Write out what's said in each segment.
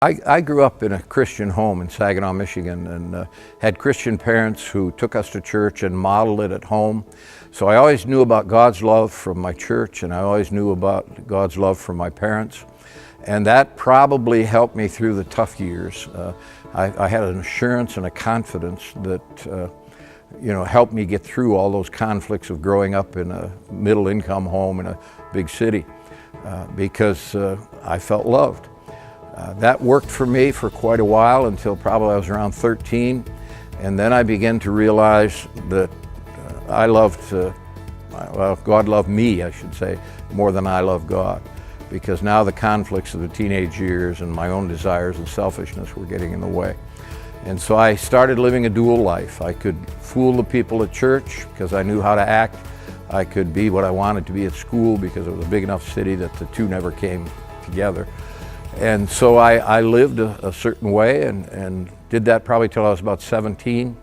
I grew up in a Christian home in Saginaw, Michigan, and had Christian parents who took us to church and modeled it at home. So I always knew about God's love from my church, and I always knew about God's love from my parents. And that probably helped me through the tough years. I had an assurance and a confidence that helped me get through all those conflicts of growing up in a middle-income home in a big city because I felt loved. That worked for me for quite a while until probably I was around 13, and then I began to realize that God loved me, I should say, more than I loved God, because now the conflicts of the teenage years and my own desires and selfishness were getting in the way. And so I started living a dual life. I could fool the people at church because I knew how to act. I could be what I wanted to be at school because it was a big enough city that the two never came together. And so I lived a certain way and did that probably till I was about 17.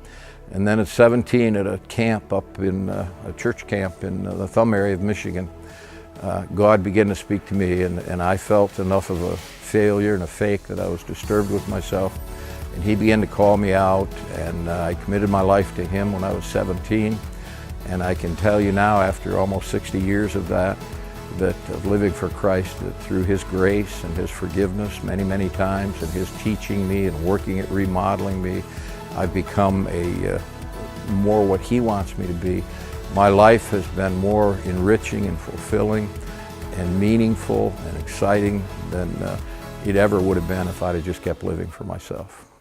And then at 17 at a camp up in a church camp in the Thumb area of Michigan, God began to speak to me, and I felt enough of a failure and a fake that I was disturbed with myself. And He began to call me out, and I committed my life to Him when I was 17. And I can tell you now, after almost 60 years of that of living for Christ, that through His grace and His forgiveness many, many times, and His teaching me and working at remodeling me, I've become more what He wants me to be. My life has been more enriching and fulfilling and meaningful and exciting than it ever would have been if I'd have just kept living for myself.